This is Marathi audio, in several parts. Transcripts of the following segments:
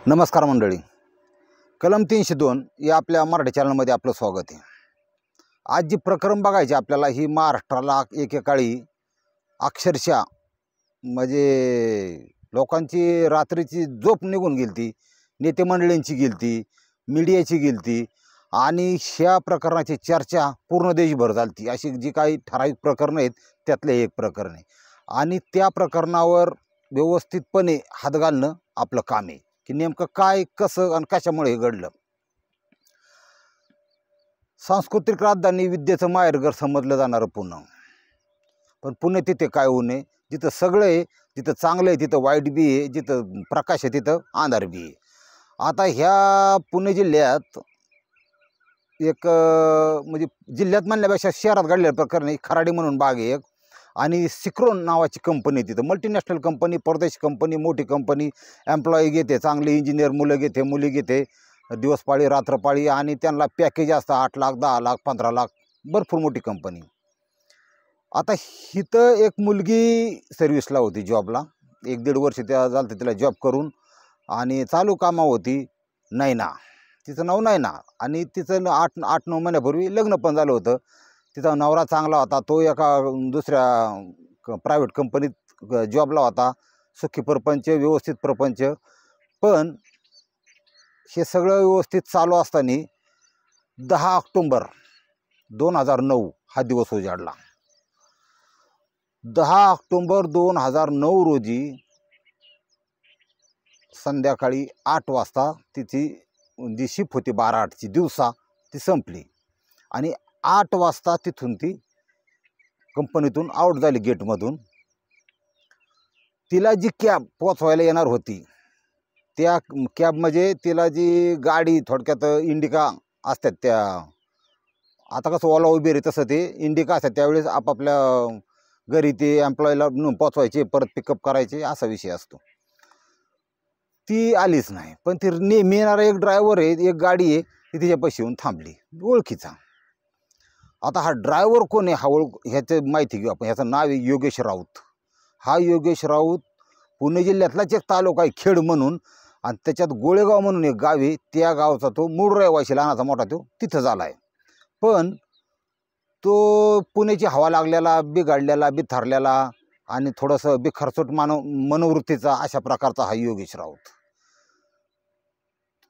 नमस्कार मंडळी, कलम 302 या आपल्या मराठी चॅनलमध्ये आपलं स्वागत आहे। आज जी प्रकरण बघायची आपल्याला ही महाराष्ट्राला एकेकाळी अक्षरशः म्हणजे लोकांची रात्रीची झोप निघून गेलती, नेते मंडळींची गेलती, मीडियाची गेलती आणि ह्या प्रकरणाची चर्चा पूर्ण देशभर झालती। अशी जी काही ठराविक प्रकरणं आहेत त्यातले एक प्रकरण आहे आणि त्या प्रकरणावर व्यवस्थितपणे हात घालणं आपलं काम आहे की नेमकं काय कसं आणि कशामुळे हे घडलं। सांस्कृतिक राजधानी विद्येचं माहेरघर समजलं जाणारं पुणे, पण पुणे तिथे काय होऊ नये, जिथं सगळं आहे, जिथं चांगलं आहे तिथं वाईट बी आहे, जिथं प्रकाश आहे तिथं अंधार बी आहे। आता ह्या पुणे जिल्ह्यात एक म्हणजे जिल्ह्यात म्हणल्यापेक्षा शहरात घडलेलं प्रकरण आहे। खराडी म्हणून बाग आहे एक आणि सिक्रोन नावाची कंपनी, तिथं मल्टीनॅशनल कंपनी, परदेशी कंपनी, मोठी कंपनी, एम्प्लॉई घेते, चांगले इंजिनियर मुलं घेते, मुली घेते, दिवसपाळी रात्रपाळी आणि त्यांना पॅकेज असतं 8 लाख 10 लाख 15 लाख, भरपूर मोठी कंपनी। आता इथं एक मुलगी सर्व्हिसला होती जॉबला, 1-1.5 वर्ष त्या झालं तिला जॉब करून आणि चालू कामा होती नैना, तिचं नाव नैना आणि तिचं 8-9 महिन्यापूर्वी लग्न पण झालं होतं। तिचा नवरा चांगला होता, तो एका दुसऱ्या प्रायव्हेट कंपनीत जॉबला होता, सुखी प्रपंच, व्यवस्थित प्रपंच। पण हे सगळं व्यवस्थित चालू असताना 10 ऑक्टोबर 2009 हा दिवस उजाडला। 10 ऑक्टोबर 2009 रोजी संध्याकाळी 8 वाजता तिची जी शिफ्ट होती 12-8ची दिवसा ती संपली आणि 8 वाजता तिथून ती कंपनीतून आउट झाली गेटमधून। तिला जी कॅब पोचवायला येणार होती त्या कॅब म्हणजे तिला जी गाडी थोडक्यात इंडिका असतात, त्या आता कसं ओला उबेर आहे तसं ते इंडिका असतात, त्यावेळेस आपापल्या घरी ते एम्प्लॉईला पोचवायचे, परत पिकअप करायचे, असा विषय असतो। ती आलीच नाही, पण ती नेहमी येणारा एक ड्रायव्हर आहे, एक गाडी आहे, ती तिच्यापाशी येऊन थांबली, ओळखीचा। आता हा ड्रायव्हर कोण आहे हा ह्याचं माहिती घेऊ आपण। ह्याचं नाव आहे योगेश राऊत। हा योगेश राऊत पुणे जिल्ह्यातलाच एक तालुका आहे खेड म्हणून, आणि त्याच्यात गोळेगाव म्हणून एक गाव आहे, त्या गावचा तो मूळ रहिवासी, लहानाचा मोठा तो तिथं झाला आहे। पण तो पुण्याची हवा लागलेला, बिघडलेला, बिथरलेला आणि थोडंसं बिखरचोट मनोवृत्तीचा अशा प्रकारचा हा योगेश राऊत।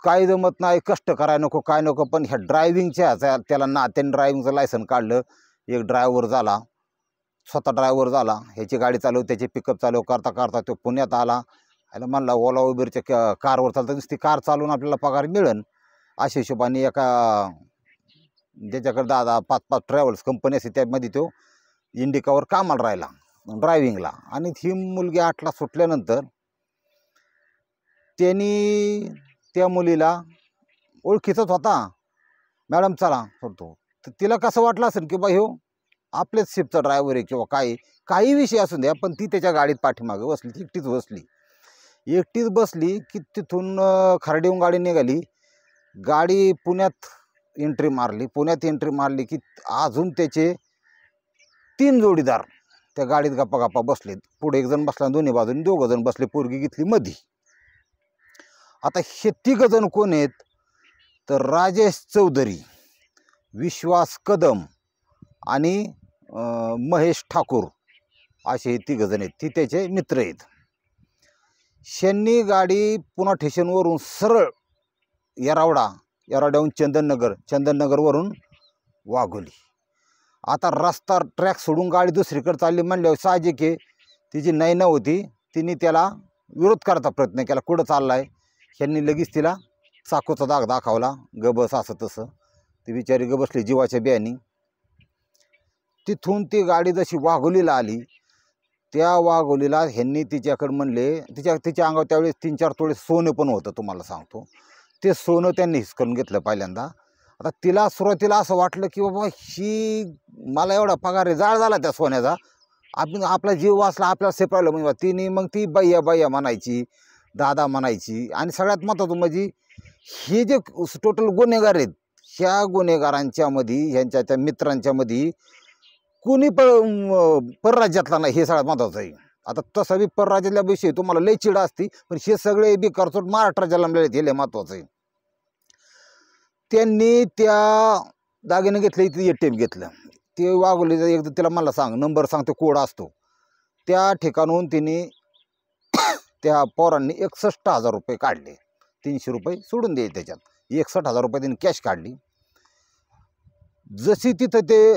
काय जमत नाही, कष्ट करायला नको, काय नको, पण ह्या ड्रायव्हिंगच्या त्याला त्याने ड्रायव्हिंगचं लायसन काढलं, एक ड्रायव्हर झाला, स्वतः ड्रायव्हर झाला, ह्याची गाडी चालव, त्याची पिकअप चालव करता करता तो पुण्यात आला। ह्याला म्हणला ओला उबेरच्या कारवर चालतं, ती कार चालवून आपल्याला पगार मिळेल अशा हिशोबाने एका ज्याच्याकडे 10-5 ट्रॅव्हल्स कंपनी असते त्यामध्ये तो इंडिकावर कामाला राहिला ड्रायव्हिंगला। आणि ही मुलगी 8ला सुटल्यानंतर त्यांनी त्या मुलीला ओळखीचाच होता, मॅडम चला करतो, तर तिला कसं वाटलं असेल की बा ह्यो आपल्याच शिपचा ड्रायव्हर आहे किंवा काही विषय असून द्या, पण ती त्याच्या गाडीत पाठीमागे बसली, ती एकटीच बसली की तिथून खर्डीहून गाडी निघाली, गाडी पुण्यात एंट्री मारली की अजून त्याचे 3 जोडीदार त्या गाडीत गप्पा बसलेत, पुढे एक जण बसला, दोन्ही बाजूने 2 जण बसले, पोरगी घेतली मधी। आता हे 3 जण कोण आहेत तर राजेश चौधरी, विश्वास कदम आणि महेश ठाकूर असे हे 3 जण आहेत, ती त्याचे मित्र आहेत। त्यांनी गाडी पुणे स्टेशनवरून सरळ येरावड्याहून चंदननगरवरून वाघोली। आता रस्ता ट्रॅक सोडून गाडी दुसरीकडे चालली म्हणल्यावर साहजिक आहे, तिची नैना होती, तिने त्याला विरोध करायचा प्रयत्न केला, कुठं चाललाय। ह्यांनी लगेच तिला चाकूचा दाग दाखवला, गबस असं तसं, ती बिचारी गबसली जीवाच्या बियाणी। तिथून ती गाडी जशी वाघोलीला आली, त्या वाघोलीला ह्यांनी तिच्याकडे म्हणले, तिच्या अंगावर त्यावेळेस 3-4 तोळे सोनं पण होतं, तुम्हाला सांगतो, ते सोनं त्यांनी हिसकून घेतलं पहिल्यांदा। आता तिला सुरुवातीला असं वाटलं की बाबा ही मला एवढा पगार आहे, जाळ झाला त्या सोन्याचा, आपला जीव वाचला, आपल्याला सेपरायला म्हणजे तिने मग ती बाय्या म्हणायची, दादा म्हणायची। आणि सगळ्यात महत्त्वाचं म्हणजे हे जे टोटल गुन्हेगार आहेत, ह्या गुन्हेगारांच्या मध्ये, ह्यांच्या मित्रांच्या मध्ये कोणी परराज्यातला नाही, हे सगळ्यात महत्त्वाचं आहे। आता तसा बी परराज्यातल्या विषयी तुम्हाला लय चिडा असती, पण हे सगळे बी करचोट महाराष्ट्राच्या जन्मलेले ते लय महत्वाचं आहे. त्यांनी त्या दागिने घेतले, इथे ATM घेतलं. ते वाघोलीचं एकदा तिला मला सांग नंबर सांगतो, कोड असतो त्या ठिकाणून तिने त्या पोरांनी 61,000 रुपये काढले. 300 रुपये सोडून द्यायचे त्याच्यात. 61,000 रुपये त्यांनी कॅश काढली. जशी तिथं ते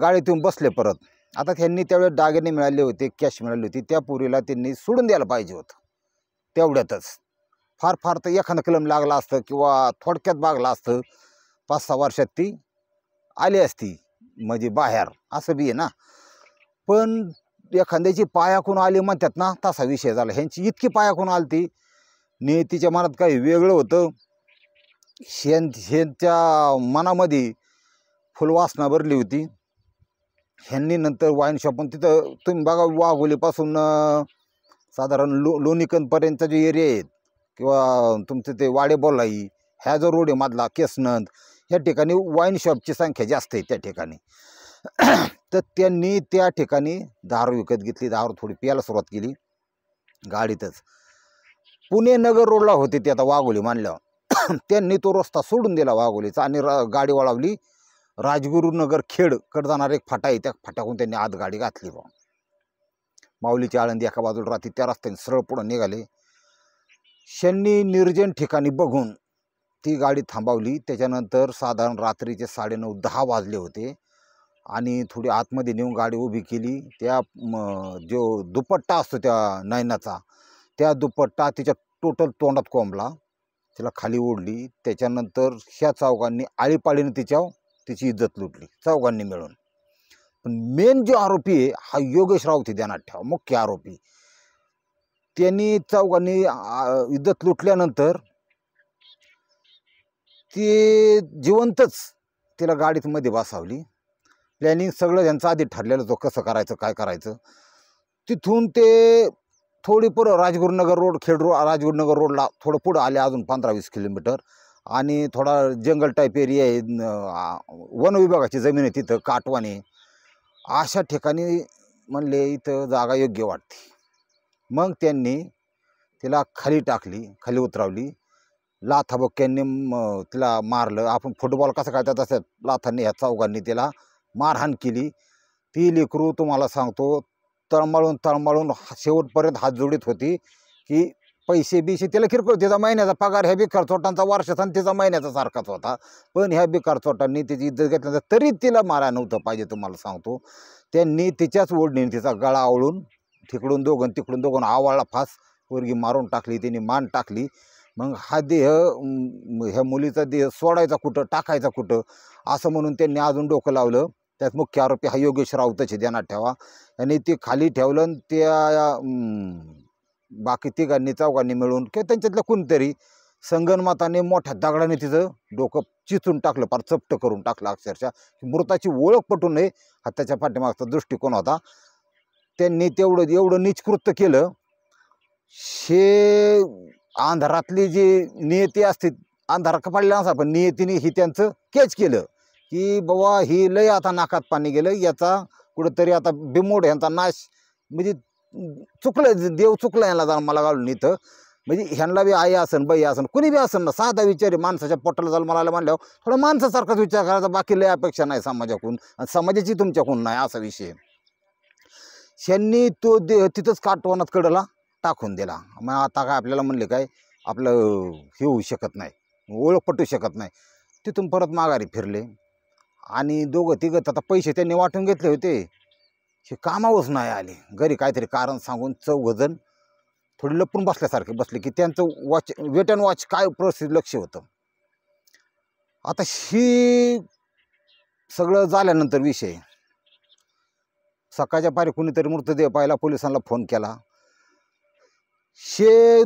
गाडीत येऊन बसले परत, आता त्यांनी त्यावेळेस दागिने मिळाले होते, कॅश मिळाली होती, त्या पोरीला त्यांनी सोडून द्यायला पाहिजे होतं तेवढ्यातच. फार फार तर एखादं कलम लागला असतं किंवा थोडक्यात भागला असतं. 5-6 वर्षात ती आली असती म्हणजे बाहेर, असं बी आहे ना. पण एखाद्याची पायाकून आली म्हणतात ना, तसा विषय झाला. ह्यांची इतकी पायाकून आली ती, नियतीच्या मनात काही वेगळं होतं. ह्यांच्या मनामध्ये फुलवासना भरली होती. ह्यांनी नंतर वाईन शॉपन तिथं तुम्ही बघा, वाघोलीपासून साधारण लोणीकंदपर्यंतचा जो एरिया आहे किंवा तुमचं ते वाडेबोलाई ह्या जो रोड आहे मधला केसनंद, ह्या ठिकाणी वाईन शॉपची संख्या जास्त आहे त्या ठिकाणी. तर त्यांनी त्या ठिकाणी दारू विकत घेतली, दारू थोडी प्यायला सुरुवात केली गाडीतच. पुणे नगर रोडला होते ते आता वाघोली मानल्यावर. त्यांनी तो रस्ता सोडून दिला वाघोलीचा आणि गाडी वळवली राजगुरुनगर खेडकडे जाणार एक फाटा आहे, त्या फाट्याकडून त्यांनी आत गाडी घातली. माऊलीची आळंदी एका बाजूला राहते, त्या रस्त्याने सरळ पुढे निघाले. शनी निर्जन ठिकाणी बघून ती गाडी थांबवली. त्याच्यानंतर साधारण रात्रीचे 9:30-10 वाजले होते आणि थोडी आतमध्ये नेऊन गाडी उभी केली. त्या जो दुपट्टा असतो त्या नयनाचा, त्या दुपट्टा तिच्या टोटल तोंडात कोंबला, तिला खाली ओढली. त्याच्यानंतर ह्या चौघांनी आळीपाळीने तिची इज्जत लुटली, चौघांनी मिळून. पण मेन जो आरोपी आहे हा योगेश राऊत ध्यानात ठेवा, मुख्य आरोपी. त्यांनी चौघांनी इज्जत लुटल्यानंतर ते जिवंतच तिला गाडीत मध्ये बसावली. प्लॅनिंग सगळं त्यांचं आधी ठरलेलं होतं, कसं करायचं काय करायचं. तिथून ते थोडी पुढं राजगुरुनगर रोड, राजगुरुनगर रोडला थोडं पुढं आले, अजून 15-20 किलोमीटर. आणि थोडा जंगल टाईप एरिया आहे, वन विभागाची जमीन आहे तिथं, काटवाने. अशा ठिकाणी म्हणले इथं जागा योग्य वाटते. मग त्यांनी तिला खाली टाकली, खाली उतरवली. लाथाबुक्क्यांनी तिला मारलं. आपण फुटबॉल कसं खेळतात तसं लाथांनी ह्या चौघांनी तिला मारहाण केली. ती लेकरू तुम्हाला सांगतो तळमळून शेवटपर्यंत हात जोडीत होती की पैसे बिशे तिला किरकोळ, तिचा महिन्याचा पगार ह्या बिकार चोटांचा वर्षाचा आणि तिचा महिन्याचा सारखाच होता. पण ह्या बिकार चोटांनी तिची इज्जत घेतल्यानंतर तरी तिला मारायला नव्हतं पाहिजे. तुम्हाला सांगतो त्यांनी तिच्याच ओढणीने तिचा गळा आवळून तिकडून दोघं तिकडून दोघं आवळला फास, पोरगी मारून टाकली, तिने मान टाकली. मग हा देह, ह्या मुलीचा देह सोडायचा कुठं, टाकायचा कुठं, असं म्हणून त्यांनी अजून डोकं लावलं. त्यात मुख्य आरोपी हा योगेश राऊतच ध्यानात ठेवा. आणि ते खाली ठेवलं आणि त्या बाकी तिघांनी चौघांनी मिळून किंवा त्यांच्यातल्या कोणतरी संगनमताने मोठ्या दगडाने तिचं डोकं चिचून टाकलं, फार चपटं करून टाकलं. अक्षरशः मृताची ओळख पटू नये हा त्याच्या पाठीमागचा दृष्टिकोन होता. त्यांनी एवढं नीचकृत्य केलं. हे अंधारातली जी नियती असते, अंधार पडला नसा, पण नियतीने ही त्यांचं केच केलं की बाबा ही लय आता नाकात पाणी गेलं, याचा कुठंतरी आता बिमोड यांचा नाश, म्हणजे चुकलं, देव चुकलं यांना जाणं मला घालून इथं. म्हणजे ह्यांना बी आई असन, बाई असन, कुणी बी असन ना, साधा विचार माणसाच्या पोटाला जन्माला म्हणल्यावर थोडा माणसासारखाच विचार करायचा, बाकी लय अपेक्षा नाही समाजाकडून आणि समाजाची तुमच्याकडून नाही, असा विषय. ह्यांनी तो देह तिथंच काटवनात कडला टाकून दिला. मग आता काय आपल्याला म्हणले काय आपलं हे होऊ शकत नाही, ओळख पटू शकत नाही. तिथून परत माघारी फिरले आणि दोघं तिघं आता पैसे त्यांनी वाटून घेतले होते, हे कामावरच नाही आले. घरी काहीतरी कारण सांगून चौघजण थोडी लपून बसल्यासारखे बसले की त्यांचं वेट अँड वॉच काय परिस्थिती लक्ष होतं. आता ही सगळं झाल्यानंतर विषय सकाळच्या पारी कुणीतरी मृतदेह पाहिला, पोलिसांना फोन केला. हे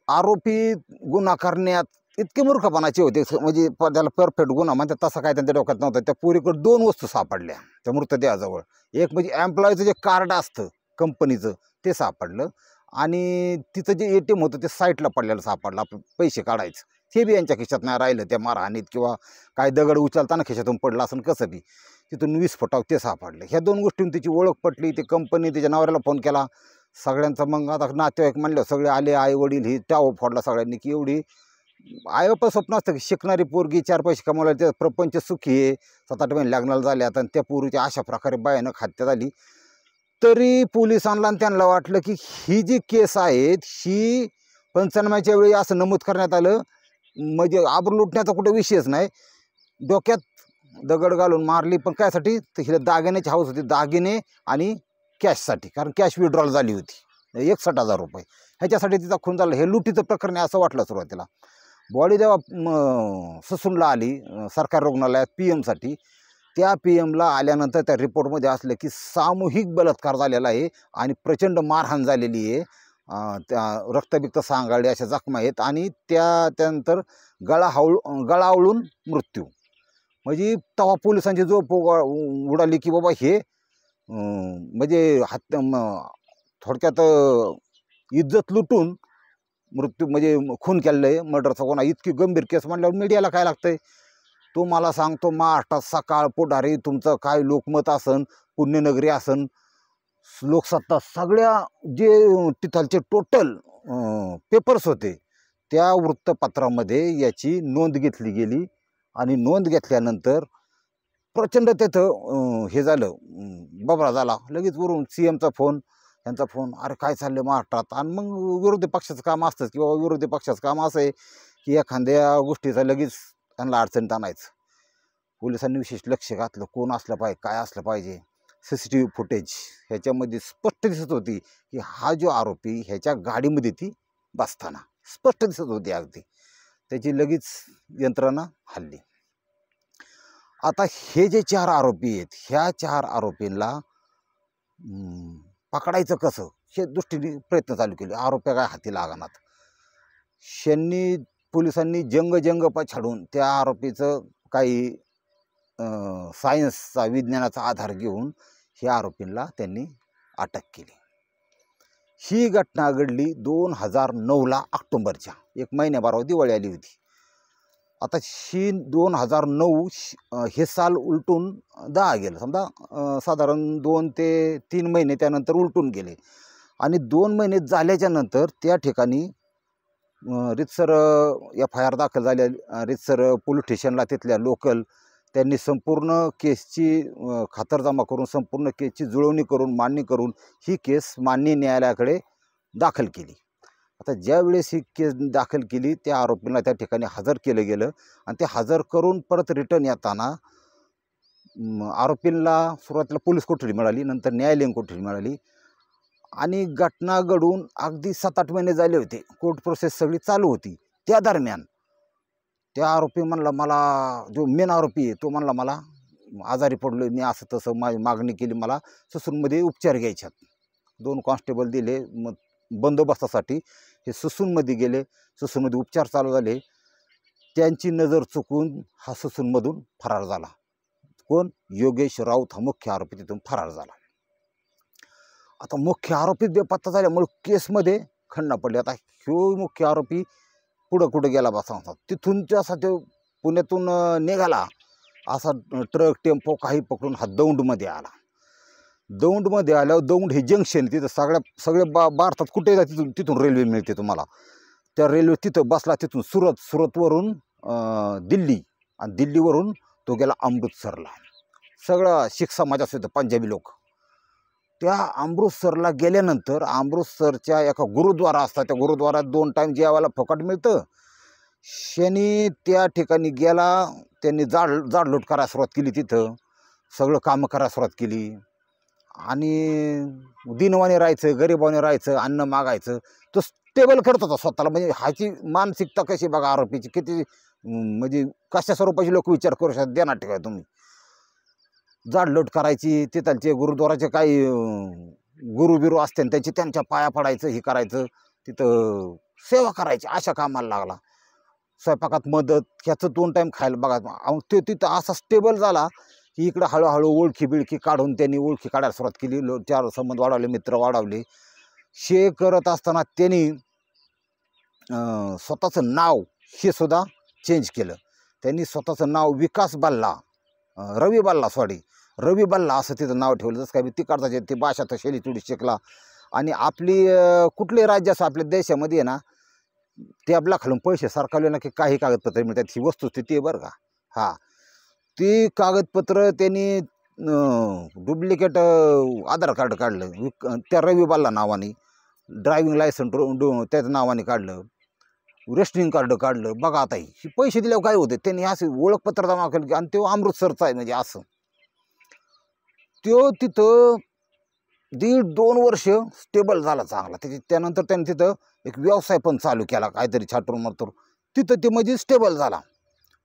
आरोपी गुन्हा करण्यात इतके मूर्खपणाचे होते, म्हणजे त्याला परफेक्ट गुन्हा म्हणतात तसं काय त्यांच्या डोक्यात नव्हतं. त्या पोरीकडे 2 वस्तू सापडल्या त्या मृतदेहाजवळ. एक म्हणजे एम्प्लॉयचं जे कार्ड असतं कंपनीचं ते सापडलं आणि तिथं जे ATM होतं ते साईटला पडलेलं सापडलं, आपलं पैसे काढायचं. ते बी यांच्या खिशात नाही राहिलं त्या मारहाणीत, किंवा काय दगड उचलताना खिशातून पडलं असं कसं बी. तिथून विस्फोटाव ते सापडले. ह्या 2 गोष्टींनी त्याची ओळख पटली. ते कंपनी त्याच्या नवऱ्याला फोन केला सगळ्यांचा. मग आता नातेवाईक म्हणलं सगळे आले, आई वडील, ही टाव फोडला सगळ्यांनी की एवढी आईबापा स्वप्न असतं की शिकणारी पोरगी 4 पैसे कमवला, ते प्रपंच सुखी आहे, 7-8 महिने लग्नाला झाले. आता त्या पोरीच्या अशा प्रकारे भयानक हत्या झाली. तरी पोलिसांना आणि त्यांना वाटलं की ही जी केस आहे ही पंचनाम्याच्या वेळी असं नमूद करण्यात आलं म्हणजे आबरू लुटण्याचा कुठे विषयच नाही. डोक्यात दगड घालून मारली. पण कायसाठी? तर हिला दागिन्याची हौस होती, दागिने आणि कॅशसाठी. कारण कॅश विड्रॉल झाली होती 61,000 रुपये. ह्याच्यासाठी तिचा खून झाला. हे लुटीचं प्रकरण आहे असं वाटलं सुरुवातीला. बॉडी जेव्हा ससूनला आली सरकारी रुग्णालयात PM साठी, त्या PM ला आल्यानंतर त्या रिपोर्टमध्ये असलं की सामूहिक बलात्कार झालेला आहे आणि प्रचंड मारहाण झालेली आहे. त्या रक्तबिक्त सांगाळे अशा जखमा आहेत आणि त्यानंतर गळा आवळून मृत्यू. म्हणजे तेव्हा पोलिसांची झोप उडाली की बाबा हे म्हणजे थोडक्यात इज्जत लुटून मृत्यू म्हणजे खून केलेलं आहे, मर्डरचा गुन्हा. इतकी गंभीर केस म्हणल्यावर मीडियाला काय लागतंय? तो मला सांगतो महाराष्ट्रात सकाळ पुढारी तुमचं काय लोकमत असन, पुण्यनगरी असन, लोकसत्ता, सगळ्या जे तिथलचे टोटल पेपर्स होते त्या वृत्तपत्रामध्ये याची नोंद घेतली गेली. आणि नोंद घेतल्यानंतर प्रचंड तिथं हे झालं, बबळा झाला. लगेच वरून CMचा फोन, त्यांचा फोन, अरे काय चाललं महाराष्ट्रात. आणि मग विरोधी पक्षाचं काम असतंच की बाबा विरोधी पक्षाचं काम असं आहे की एखाद्या गोष्टीचा लगेच त्यांना अडचणीत आणायचं. पोलिसांनी विशेष लक्ष घातलं, कोण असलं पाहिजे, काय असलं पाहिजे. CCTV फुटेज ह्याच्यामध्ये स्पष्ट दिसत होती की हा जो आरोपी ह्याच्या गाडीमध्ये ती बसताना स्पष्ट दिसत होती अगदी. त्याची लगेच यंत्रणा हल्ली. आता हे जे 4 आरोपी आहेत, ह्या 4 आरोपींना पकडायचं कसं हे दृष्टीने प्रयत्न चालू केले. आरोपी काय हाती लागणार. पोलिसांनी जंग छाडून त्या आरोपीचं काही सायन्सचा, विज्ञानाचा आधार घेऊन ह्या आरोपींना त्यांनी अटक केली. ही घटना घडली 2009ला ऑक्टोबरच्या 1 महिन्याभरावर दिवाळी आली होती. आता ही 2009 हे साल उलटून 10 गेलं समजा. साधारण 2 ते 3 महिने त्यानंतर उलटून गेले. आणि 2 महिने झाल्याच्या नंतर त्या ठिकाणी रितसर FIR दाखल झाल्या. रितसर पोलीस स्टेशनला तिथल्या लोकल त्यांनी संपूर्ण केसची खातरजमा करून, संपूर्ण केसची जुळवणी करून, मांडणी करून ही केस माननीय न्यायालयाकडे दाखल केली. आता ज्यावेळेस ही केस दाखल केली त्या आरोपींना त्या ठिकाणी हजर केलं गेलं. आणि ते हजर करून परत रिटर्न येताना आरोपींना सुरुवातीला पोलीस कोठडी मिळाली, नंतर न्यायालयीन कोठडी मिळाली. आणि घटना घडून अगदी 7-8 महिने झाले होते. कोर्ट प्रोसेस सगळी चालू होती. त्या दरम्यान त्या आरोपी म्हणला, मला जो मेन आरोपी आहे तो म्हणला, मला आजारी पडलो, मी असं तसं माझी मागणी केली, मला ससूनमध्ये उपचार घ्यायच्यात. 2 कॉन्स्टेबल दिले. मग बंदोबस्तासाठी हे ससूनमध्ये गेले. ससूनमध्ये उपचार चालू झाले. त्यांची नजर चुकून हा ससूनमधून फरार झाला. कोण? योगेश राऊत हा मुख्य आरोपी तिथून फरार झाला. आता मुख्य आरोपी बेपत्ता झाल्यामुळे केसमध्ये खंड पडली. आता ह्यो मुख्य आरोपी कुठं गेला बा सांगतात. तिथून असा तो पुण्यातून निघाला असा ट्रक टेम्पो काही पकडून हा दौंडमध्ये आला. दौंडमध्ये आल्यावर दौंड हे जंक्शन, तिथं सगळे भारतात कुठे जा तिथून रेल्वे मिळते तुम्हाला. त्या रेल्वे तिथं बसला. तिथून सुरतवरून दिल्ली, आणि दिल्लीवरून तो गेला अमृतसरला. सगळं शीख समाजाचं होतं, पंजाबी लोक. त्या अमृतसरला गेल्यानंतर अमृतसरच्या एका गुरुद्वारा असतात, त्या गुरुद्वारात 2 टाईम जेवायला फुकट मिळतं. शनी त्या ठिकाणी गेला. त्यांनी जाडलोट करायला सुरुवात केली. तिथं सगळं कामं करायला सुरुवात केली. आणि दिनवाने राहायचं, गरिबाने राहायचं, अन्न मागायचं. तो स्टेबल करत होता स्वतःला. म्हणजे ह्याची मानसिकता कशी बघा आरोपीची, किती म्हणजे कशा स्वरूपाची लोक विचार करू शकतात देणार ठेवा तुम्ही. जाडलोट करायची. तिथलचे गुरुद्वाराचे काही गुरुबिरू असते त्याची त्यांच्या पाया पडायचं, हे करायचं, तिथं सेवा करायची, अशा कामाला लागला. स्वयंपाकात मदत, ह्याचं 2 टाईम खायला बघा. मग ते तिथं असा स्टेबल झाला की इकडं हळूहळू ओळखी बिळखी काढून त्यांनी ओळखी काढायला सुरुवात केली. 4 संबंध वाढवले, मित्र वाढवले. हे करत असताना त्यांनी स्वतःचं नाव हे सुद्धा चेंज केलं. त्यांनी स्वतःचं नाव विकास बाल्ला, रवी बाल्ला रवी बल्ला असं तिथं नाव ठेवलं. जसं काय तिकडचा ते भाषा तर शैली थोडी शिकला. आणि आपली कुठले राज्य असं आपल्या देशामध्ये आहे ना, टॅबला खालून पैसे सरकारले ना की काही कागदपत्र मिळतात. ही वस्तुस्थिती आहे बरं का. हां, ती कागदपत्र त्यांनी डुप्लिकेट आधार कार्ड काढलं त्या रवी बल्ला नावाने, ड्रायव्हिंग लायसन्स त्याच्या नावाने काढलं, रेशनिंग कार्ड काढलं. बघा आता ही पैसे दिल्यावर काय होते, त्यांनी असे ओळखपत्र जमा केलं आणि तो अमृतसरचा आहे म्हणजे असं. तो तिथं 1.5-2 वर्ष स्टेबल झाला चांगला. त्यानंतर त्याने तिथं एक व्यवसाय पण चालू केला काहीतरी छाटून मारून. तिथं ते म्हणजे स्टेबल झाला.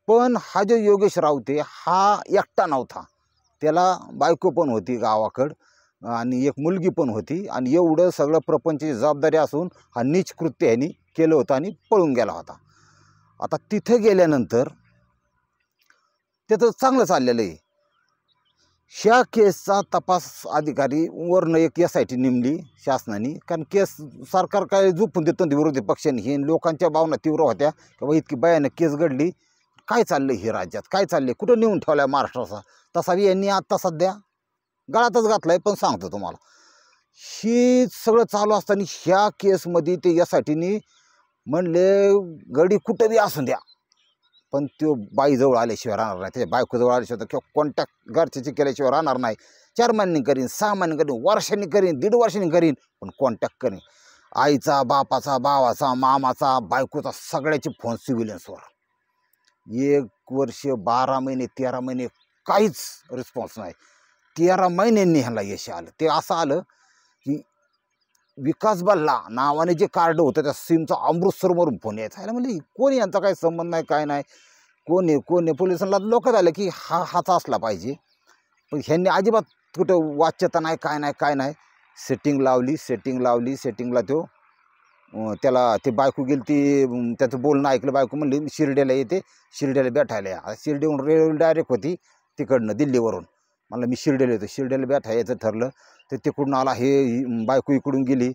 पण हा जो योगेश राऊते हा एकटा नव्हता. त्याला बायको पण होती गावाकडं आणि एक मुलगी पण होती. आणि एवढं सगळं प्रपंचाची जबाबदारी असून हा नीच कृत्य ह्यांनी केलं होतं आणि पळून गेला होता. आता तिथं गेल्यानंतर त्याचं चांगलं चाललेलं आहे. ह्या केसचा तपास अधिकारी वरनं एक SIT नेमली शासनाने. कारण केस सरकार काय झोपून देतं विरोधी पक्षांनी. हे लोकांच्या भावना तीव्र होत्या की बाबा इतकी भयानक केस घडली, काय चाललं हे राज्यात, काय चाललंय, कुठं नेऊन ठेवलाय महाराष्ट्राचा. तसा यांनी आता सध्या गळातच घातलाय. पण सांगतो तुम्हाला, ही सगळं चालू असताना ह्या केसमध्ये ते SITने म्हणले गडी कुठं बी असून द्या, पण तो बाईजवळ आल्याशिवाय राहणार नाही, त्याच्या बायकोजवळ आल्याशिवाय किंवा कॉन्टॅक्ट घरच्याची केल्याशिवाय राहणार नाही. 4 महिन्यांनी करीन, 6 महिन्यांनी करीन, वर्षांनी करीन, 1.5 वर्षांनी करीन, पण कॉन्टॅक्ट करीन. आईचा, बापाचा, भावाचा, मामाचा, बायकोचा, सगळ्याचे फोन सिव्हिलन्सवर. 1 वर्ष 12 महिने 13 महिने काहीच रिस्पॉन्स नाही. 13 महिन्यांनी ह्याला यश आलं. ते असं आलं की विकास बल्ला नावाने जे कार्ड होतं त्या सिमचा अमृतसरवरून फोन यायचा. ह्याला म्हणजे कोणी यांचा काही संबंध नाही, काय नाही, कोण आहे. पोलिसांना लोक झालं की हाच असला पाहिजे. पण ह्यांनी अजिबात कुठं वाच्यता नाही, काय नाही. सेटिंग लावली. तो त्याला ते बायको गेली, ती त्याचं बोलणं ऐकलं. बायको म्हणली शिर्ड्याला येते, शिर्ड्याला भेटायला या. शिर्डीहून रेल्वे डायरेक्ट होती तिकडनं दिल्लीवरून. मला मी शिर्ड्याला येतो, शिर्ड्याला भेटायला यायचं ठरलं. तर तिकडून आला, हे बायको इकडून गेली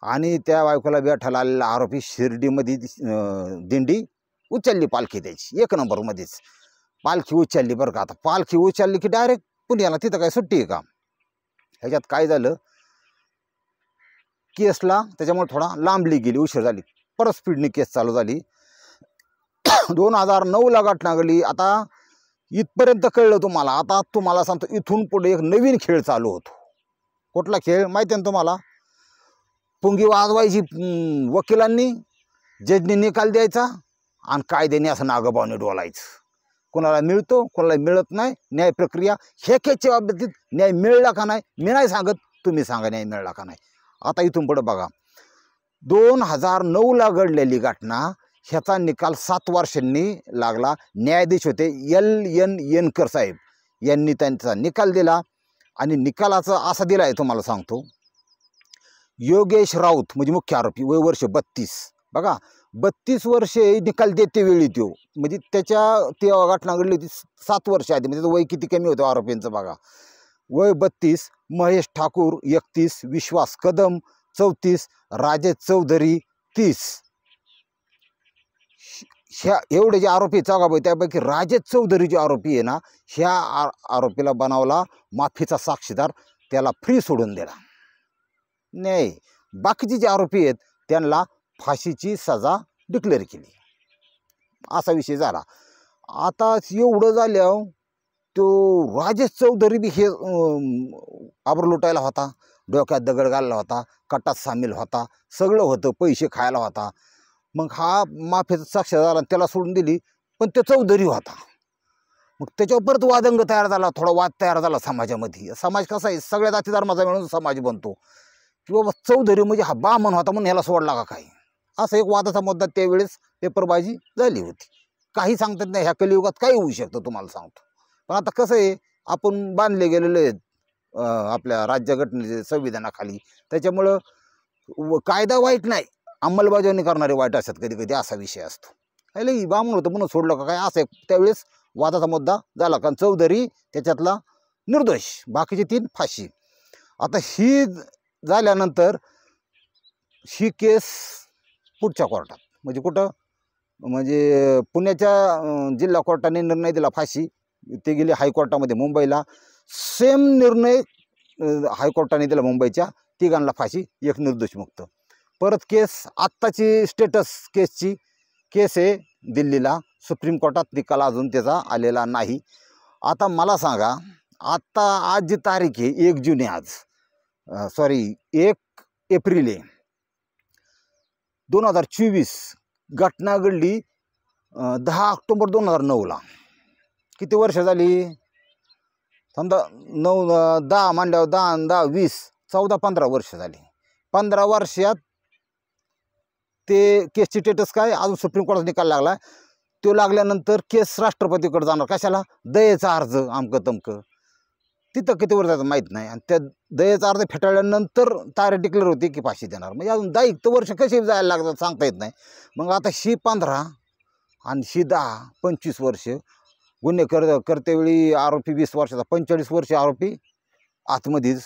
आणि त्या बायकोला भेटायला आलेला आरोपी शिर्डीमध्ये दिंडी उचलली, पालखी त्याची 1 नंबरमध्येच पालखी उचलली बरं का. आता पालखी उचलली की डायरेक्ट पुण्याला, तिथं काय सुट्टी आहे का. ह्याच्यात काय झालं, केसला त्याच्यामुळे थोडा लांबली गेली, उशीर झाली. परत स्पीडने केस चालू झाली. 2009ला घटना घडली. आता इथपर्यंत कळलं तुम्हाला. आता तुम्हाला सांगतो, इथून पुढे एक नवीन खेळ चालू होतो. कुठला खेळ माहिती आहे ना तुम्हाला? पुंगी वाजवायची वकिलांनी, जजनी निकाल द्यायचा आणि कायद्याने असं नागोबाने डोलायचं. कोणाला मिळतो, कोणाला मिळत नाही. न्याय प्रक्रिया हे केसच्या बाबतीत न्याय मिळला का नाही मी नाही सांगत, तुम्ही सांगा न्याय मिळाला का नाही. आता इथून पुढे बघा, 2009ला घडलेली घटना, ह्याचा निकाल 7 वर्षांनी लागला. न्यायाधीश होते LN येनकर साहेब, यांनी त्यांचा निकाल दिला. आणि निकालाचा असा दिला आहे तुम्हाला सांगतो. योगेश राऊत म्हणजे मुख्य आरोपी, वय वर्ष 32. बघा 32 वर्षे निकाल देते वेळी तो, म्हणजे त्याच्या ती घटना घडली होती 7 वर्ष आधी, म्हणजे वय किती कमी होतं आरोपींचं बघा. वय 32. महेश ठाकूर 31, विश्वास कदम 34, राजेश चौधरी 30. ह्या एवढे जे आरोपी चौघाबाई, त्यापैकी राजेश चौधरी जे आरोपी आहे ना, ह्या आरोपीला बनवला माफीचा साक्षीदार, त्याला फ्री सोडून दिला. नाही, बाकीचे जे आरोपी आहेत त्यांना फाशीची सजा डिक्लेअर केली. असा विषय झाला. आता एवढं झाल्यावर तो राजेश चौधरी बी हे आबर लुटायला होता, डोक्यात दगड घालला होता, कटात सामील होता, सगळं होतं, पैसे खायला होता. मग हा माफीचा साक्षीदार झाला, त्याला सोडून दिली. पण तो चौधरी होता. मग त्याच्यावर परत वादंग तयार झाला, थोडा वाद तयार झाला समाजामध्ये. समाज कसा आहे, सगळ्या जाती धर्माचा मिळून समाज बनतो. की बाबा चौधरी म्हणजे हा बामण होता म्हणून ह्याला सोडला का काही, असा एक वादाचा मुद्दा त्यावेळेस पेपरबाजी झाली होती. काही सांगतात नाही, ह्या कलियुगात काही होऊ शकतं तुम्हाला सांगतो. पण आता कसं आहे, आपण बांधले गेलेले आहेत आपल्या राज्यघटनेचे संविधानाखाली, त्याच्यामुळं कायदा वाईट नाही, अंमलबजावणी करणारे वाईट असतात कधी कधी, असा विषय असतो. ह्याला बामण होतं म्हणून सोडलं का काय, असं त्यावेळेस वादाचा मुद्दा झाला. कारण चौधरी त्याच्यातला निर्दोष, बाकीचे 3 फाशी. आता ही झाल्यानंतर ही केस पुढच्या कोर्टात, म्हणजे कुठं, म्हणजे पुण्याच्या जिल्हा कोर्टाने निर्णय दिला फाशी. ते गेले हायकोर्टामध्ये मुंबईला. सेम निर्णय हायकोर्टाने दिला मुंबईच्या, तिघांना फाशी, एक निर्दोषमुक्त. परत केस आत्ताची स्टेटस केसची केस आहे दिल्लीला, सुप्रीम कोर्टात निकाल अजून त्याचा आलेला नाही. आता मला सांगा, आत्ता आज जी तारीख आहे 1 जून आहे, आज सॉरी 1 एप्रिल आहे 2024. घटना घडली 10 ऑक्टोबर 2009ला. किती वर्ष झाली? समजा 9 10 मांडल्यावर 10 10 20 14 15 वर्ष झाली. 15 वर्षात ते केसची स्टेटस काय, अजून सुप्रीम कोर्टाचा निकाल लागला. तो लागल्यानंतर केस राष्ट्रपतीकडे जाणार. कशाला? दयेचा अर्ज अमकं तमकं. तिथं किती वर्ष जातं माहीत नाही. आणि त्या दयेचा अर्ज फेटाळल्यानंतर तारीख डिक्लेअर होती की फाशी देणार. म्हणजे अजून 10 एक वर्ष कशी जायला लागतात सांगता येत नाही. मग आता ही 15 आणि ही 10 25 वर्ष. गुन्हे करतेवेळी आरोपी 20 वर्षाचा, 45 वर्ष आरोपी आतमध्येच.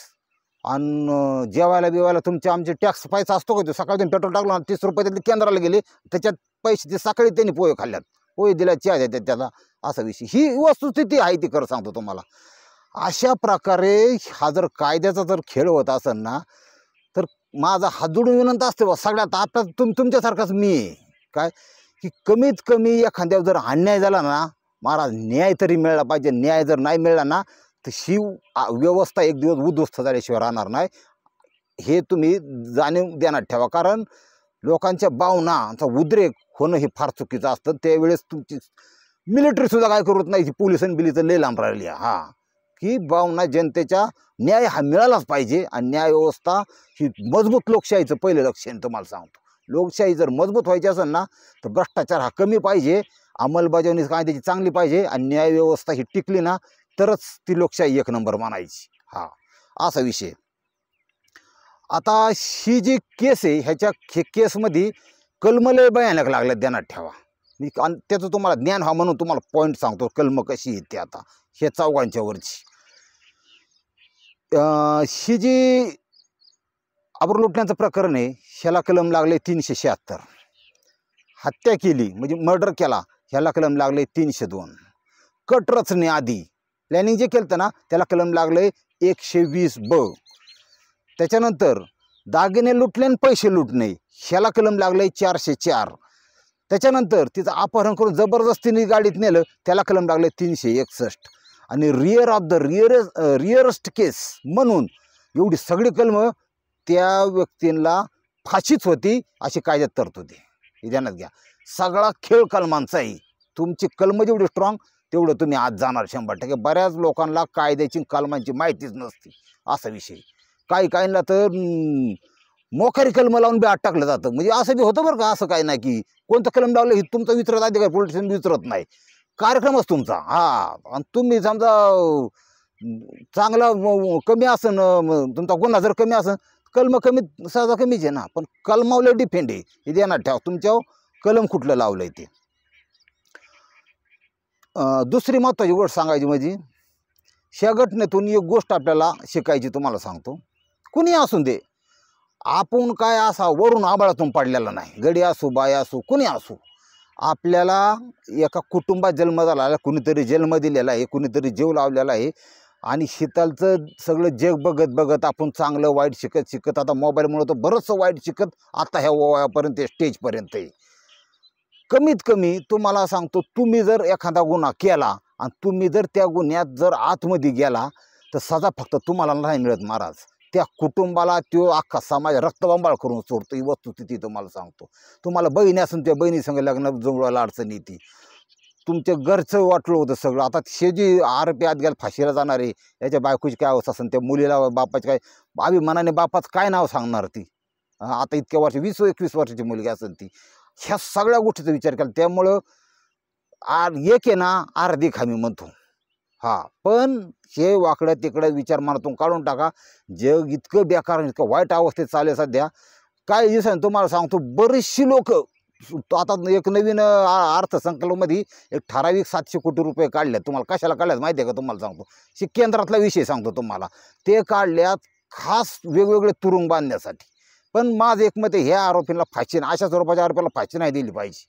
आणि जेवायला बिवायला तुमचे आमचे टॅक्स पैसा असतो का? तो सकाळी तुम्ही पेट्रोल टाकलं, 30 रुपये त्यातले केंद्राला गेले, त्याच्यात पैसे ते सकाळी त्यांनी पोहे खाल्ल्यात, पोहे दिला, चहा देतात त्याला, असा विषय. ही वस्तुस्थिती आहे ती, खरं सांगतो तुम्हाला. अशा प्रकारे हा जर कायद्याचा जर खेळ होत असेल ना, तर माझा हात जोडून विनंती असते बा सगळ्यात. आता तुमच्यासारखाच मी आहे काय, की कमीत कमी एखाद्यावर जर अन्याय झाला ना, महाराज न्याय तरी मिळाला पाहिजे. न्याय जर नाही मिळाला ना, तर ही व्यवस्था एक दिवस उद्ध्वस्त झाल्याशिवाय राहणार नाही. हे तुम्ही जाणीव ध्यानात ठेवा. कारण लोकांच्या भावनांचा उद्रेक होणं हे फार चुकीचं असतं. त्यावेळेस तुमची मिलिटरीसुद्धा काय करत नाही, पोलिसांनी बिलीचं लय लांब राहिली. हां, की भावना जनतेच्या न्याय हा मिळालाच पाहिजे. आणि न्याय व्यवस्था ही मजबूत लोकशाहीचं पहिलं लक्षण तुम्हाला सांगतो. लोकशाही जर मजबूत व्हायची असेल ना, तर भ्रष्टाचार हा कमी पाहिजे, अंमलबजावणी कायद्याची चांगली पाहिजे, आणि न्याय व्यवस्था ही टिकली ना, तरच ती लोकशाही एक नंबर मानायची. हा असा विषय. आता ही जी केस आहे, ह्याच्या केसमध्ये कलम लय भयानक लागल्यात, ध्यानात ठेवा. मी त्याचं तुम्हाला ज्ञान व्हा म्हणून तुम्हाला पॉईंट सांगतो, कलम कशी येते. आता हे चौघांच्या वरची ही जी आबरू लुटण्याचं प्रकरण आहे, ह्याला कलम लागले 376. हत्या केली म्हणजे मर्डर केला, ह्याला कलम लागले 302. कट रचण्याआधी प्लॅनिंग जे केलं ना, त्याला कलम लागले 120B. त्याच्यानंतर दागिने लुटले आणि पैसे लुटणे, ह्याला कलम लागले 404. त्याच्यानंतर तिचं अपहरण करून जबरदस्तीने गाडीत नेलं, त्याला कलम लागले 361. आणि रिअर ऑफ द रिअरेस्ट केस म्हणून एवढी सगळी कलमं त्या व्यक्तींना फाशीच होती अशी कायद्यात तरतुदी. हे ध्यानात घ्या. सगळा खेळ कलमांचा आहे. तुमची कलम जेवढी स्ट्रॉंग तेवढं तुम्ही आज जाणार 100%. बऱ्याच लोकांना कायद्याची कलमांची माहितीच नसते, असा विषय. काही काहींना तर मोखारी कलम लावून बी आत टाकलं जातं. म्हणजे असं बी होतं बरं का. असं काही नाही की कोणतं कलम लावलं हे तुमचं विचारत आधी काय पोलिटिशियन विचारत नाही, कार्यक्रमच तुमचा. हां, आणि तुम्ही समजा चांगला कमी असन, तुमचा गुन्हा जर कमी असन, कलम कमी सहजा कमीच आहे ना. पण कलमावलं डिफेंड आहे, हे ध्यानात ठेवा. तुमच्यावर कलम कुठलं लावलं आहे ते. दुसरी महत्त्वाची गोष्ट सांगायची म्हणजे ह्या घटनेतून एक गोष्ट आपल्याला शिकायची, तुम्हाला सांगतो. कुणी असून दे, आपण काय असा वरून आबाळातून पडलेला नाही. गडी असो, बाय असो, कुणी असो. आपल्याला एका कुटुंबात जन्म झाला आहे, कुणीतरी जन्म दिलेला आहे, कुणीतरी जीव लावलेला आहे. आणि शीतलचं सगळं जग बघत बघत आपण चांगलं वाईट शिकत शिकत, आता मोबाईलमुळे तर बरंचसं वाईट शिकत आता ह्या वयापर्यंत स्टेजपर्यंत आहे. कमीत कमी तुम्हाला सांगतो, तुम्ही जर एखादा गुन्हा केला आणि तुम्ही जर त्या गुन्ह्यात जर आतमध्ये गेला, तर सजा फक्त तुम्हाला नाही मिळत महाराज, त्या कुटुंबाला तो अख्खा समाज रक्तबंबाळ करून सोडतो. ही वस्तुस्थिती तुम्हाला सांगतो. तुम्हाला बहिणी असून त्या बहिणीसंग लग्न जुळवायला अडचण येते. तुमच्या घरचं वाटलं होतं सगळं. आता हे जी आरोपी आत गेला फाशीला जाणार आहे, याच्या बायकोची काय अवस्था असेल, त्या मुलीला बापाची काय अभिमानाने बापाचं काय नाव सांगणार ती. आता इतक्या वर्ष 20-21 वर्षाची मुलगी असेल ती. ह्या सगळ्या गोष्टीचा विचार केला. त्यामुळं एक आहे ना अर्धी खामी म्हणतो. हां, पण हे वाकडं तिकडं विचार मनातून काढून टाका. जग इतकं बेकार, इतकं वाईट अवस्थेत चालू आहे सध्या. काही दिवसांनी तुम्हाला सांगतो, बरीचशी लोक आता एक नवीन अर्थसंकल्पामध्ये एक ठराविक 700 कोटी रुपये काढल्यात. तुम्हाला कशाला काढल्यात माहिती आहे का? तुम्हाला सांगतो, केंद्रातला विषय सांगतो तुम्हाला. ते काढल्यात खास वेगवेगळे तुरुंग बांधण्यासाठी. पण माझं एक मत आहे, ह्या आरोपींना फाशी, अशा स्वरूपाच्या आरोपीला फाशी नाही दिली पाहिजे.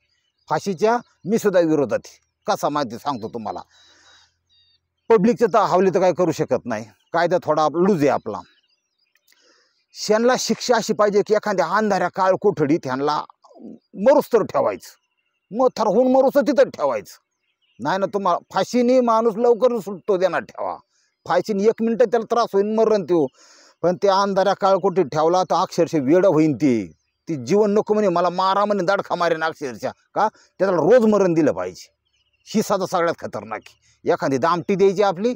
फाशीच्या मी सुद्धा विरोधात. कसा माहिती सांगतो तुम्हाला. पब्लिकचं तर हावली तर काय करू शकत नाही, कायदा थोडा लूज आहे आपला. त्यांना शिक्षा अशी पाहिजे की एखाद्या अंधाऱ्या काळ कोठडीत ह्यांना मरूस तर ठेवायचं, मग थरहून मरूस तिथं ठेवायचं. नाही ना तुम्हाला फाशीने माणूस लवकर सुटतो देणार ठेवा, फाशीने 1 मिनिटं त्याला त्रास होईन मरण तो, पण त्या अंधाऱ्या काळ कोठडीत ठेवला तर अक्षरशः वेडं होईन ती जीवन नको म्हणे, मला मारा म्हणे, दाडखा मारेन अक्षरशः. का त्याला रोज मरण दिलं पाहिजे. ही साधा सगळ्यात खतरनाक. एखादी दामटी द्यायची आपली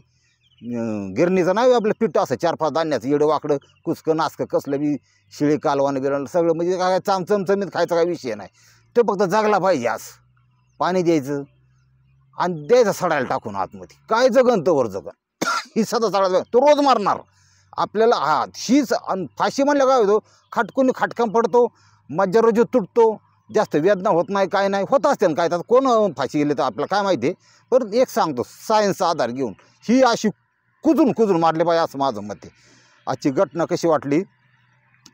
गिरणीचं नाही आपलं पीठ असं 4-5 धान्याचं येडं वाकडं कुचकं नाचकं कसलं बी शिळी कालवानं बिलवणं सगळं, म्हणजे काय चमचमीत खायचा काय विषय नाही. तो फक्त जगला पाहिजे, असं पाणी द्यायचं आणि द्यायचं सडायला टाकून आतमध्ये, काय जगन तवर जगन. ही सदा सगळ्यात तो रोज मारणार आपल्याला. हा हीच फाशी म्हणलं काय होतो, खटकून खटकाम पडतो, मज्जा रोजी तुटतो, जास्त वेदना होत नाही, काय नाही होत असते ना काय. तर कोण फाशी गेले तर आपल्याला काय माहिती आहे. पण एक सांगतो सायन्सचा आधार घेऊन ही अशी कुजून मारले पाहिजे असं माझं मत आहे. आजची घटना कशी वाटली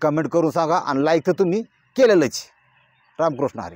कमेंट करून सांगा आणि लाईक तर तुम्ही केलेलंच. रामकृष्ण हरी.